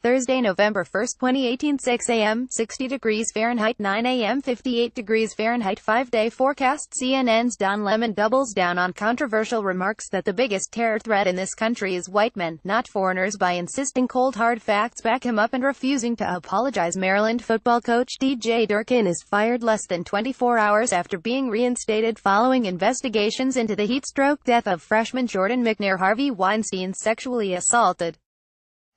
Thursday, November 1st, 2018, 6 a.m., 60 degrees Fahrenheit, 9 a.m., 58 degrees Fahrenheit. 5-day forecast. CNN's Don Lemon doubles down on controversial remarks that the biggest terror threat in this country is white men, not foreigners, by insisting cold hard facts back him up and refusing to apologize. Maryland football coach DJ Durkin is fired less than 24 hours after being reinstated following investigations into the heatstroke death of freshman Jordan McNair Harvey Weinstein sexually assaulted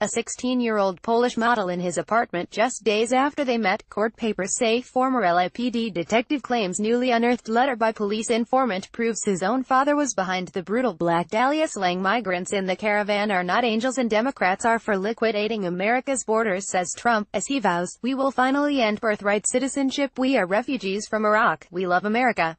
a 16-year-old Polish model in his apartment just days after they met. Court papers say former LAPD detective claims newly unearthed letter by police informant proves his own father was behind the brutal Black Dahlia slaying. Migrants in the caravan are not angels and Democrats are for liquidating America's borders, says Trump, as he vows, "We will finally end birthright citizenship. We are refugees from Iraq. We love America."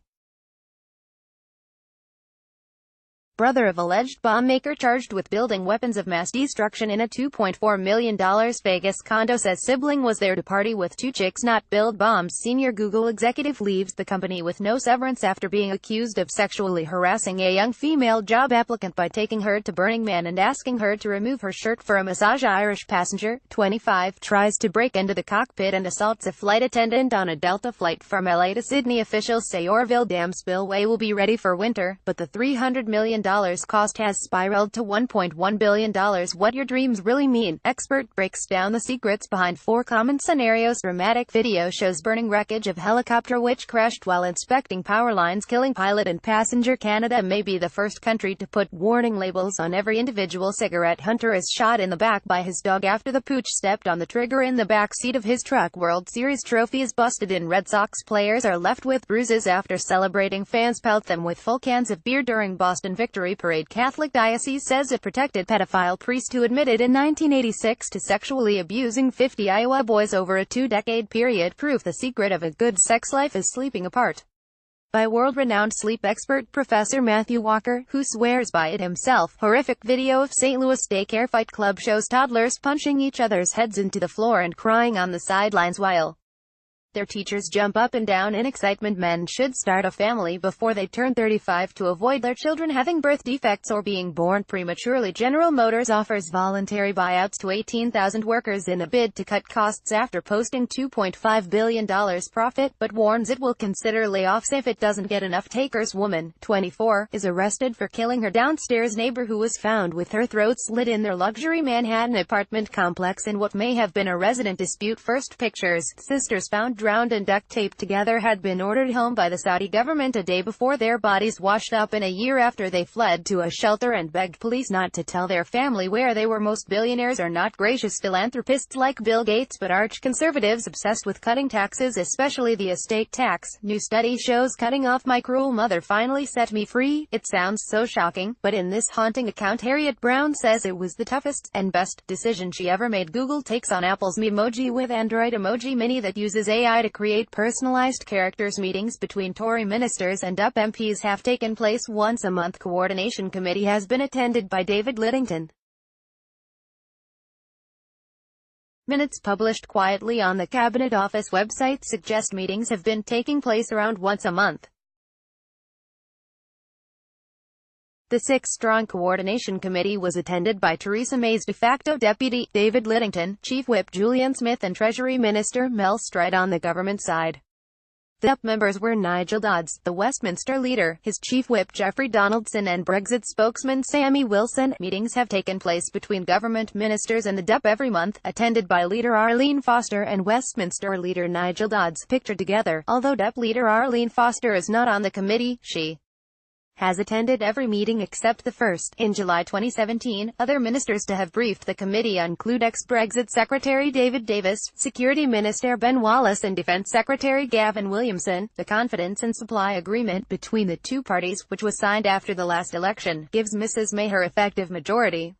Brother of alleged bomb maker charged with building weapons of mass destruction in a $2.4 million Vegas condo says sibling was there to party with two chicks, not build bombs. Senior Google executive leaves the company with no severance after being accused of sexually harassing a young female job applicant by taking her to Burning Man and asking her to remove her shirt for a massage. Irish passenger, 25, tries to break into the cockpit and assaults a flight attendant on a Delta flight from LA to Sydney. Officials say Orville Dam spillway will be ready for winter, but the $300 million cost has spiraled to $1.1 billion. What your dreams really mean. Expert breaks down the secrets behind 4 common scenarios. Dramatic video shows burning wreckage of helicopter which crashed while inspecting power lines, killing pilot and passenger. Canada may be the first country to put warning labels on every individual cigarette. Hunter is shot in the back by his dog after the pooch stepped on the trigger in the back seat of his truck. World Series trophies busted in. Red Sox players are left with bruises after celebrating. Fans pelt them with full cans of beer during Boston victory parade. Catholic diocese says it protected pedophile priest who admitted in 1986 to sexually abusing 50 Iowa boys over a 2-decade period. Proof the secret of a good sex life is sleeping apart. By world-renowned sleep expert Professor Matthew Walker, who swears by it himself. Horrific video of St. Louis daycare fight club shows toddlers punching each other's heads into the floor and crying on the sidelines while their teachers jump up and down in excitement. Men should start a family before they turn 35 to avoid their children having birth defects or being born prematurely. General Motors offers voluntary buyouts to 18,000 workers in a bid to cut costs after posting $2.5 billion profit, but warns it will consider layoffs if it doesn't get enough takers. Woman, 24, is arrested for killing her downstairs neighbor who was found with her throat slit in their luxury Manhattan apartment complex in what may have been a resident dispute. First pictures. Sisters found drowned and duct taped together had been ordered home by the Saudi government a day before their bodies washed up in a year after they fled to a shelter and begged police not to tell their family where they were. Most billionaires are not gracious philanthropists like Bill Gates but arch-conservatives obsessed with cutting taxes, especially the estate tax. New study shows cutting off my cruel mother finally set me free. It sounds so shocking, but in this haunting account Harriet Brown says it was the toughest and best decision she ever made. Google takes on Apple's Memoji with Android Emoji Mini that uses AI to create personalized characters. Meetings between Tory ministers and DUP MPs have taken place once a month. Coordination committee has been attended by David Lidington. Minutes published quietly on the Cabinet Office website suggest meetings have been taking place around once a month. The 6-strong coordination committee was attended by Theresa May's de facto deputy, David Lidington, Chief Whip Julian Smith and Treasury Minister Mel Stride. On the government side, the DUP members were Nigel Dodds, the Westminster leader, his Chief Whip Geoffrey Donaldson and Brexit spokesman Sammy Wilson. Meetings have taken place between government ministers and the DUP every month, attended by Leader Arlene Foster and Westminster Leader Nigel Dodds, pictured together. Although DUP Leader Arlene Foster is not on the committee, she has attended every meeting except the first. In July 2017, other ministers to have briefed the committee include ex-Brexit Secretary David Davis, Security Minister Ben Wallace and Defence Secretary Gavin Williamson. The confidence and supply agreement between the two parties, which was signed after the last election, gives Mrs. May her effective majority.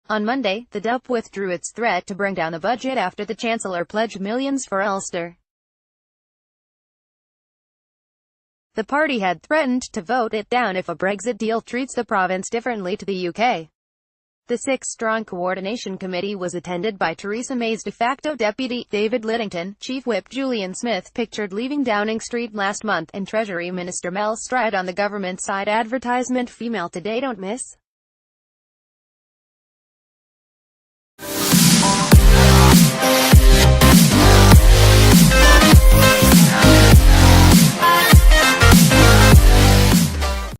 On Monday, the DUP withdrew its threat to bring down the budget after the Chancellor pledged millions for Ulster. The party had threatened to vote it down if a Brexit deal treats the province differently to the UK. The six-strong coordination committee was attended by Theresa May's de facto deputy, David Lidington, Chief Whip Julian Smith pictured leaving Downing Street last month, and Treasury Minister Mel Stride on the government side. Advertisement: female today, don't miss.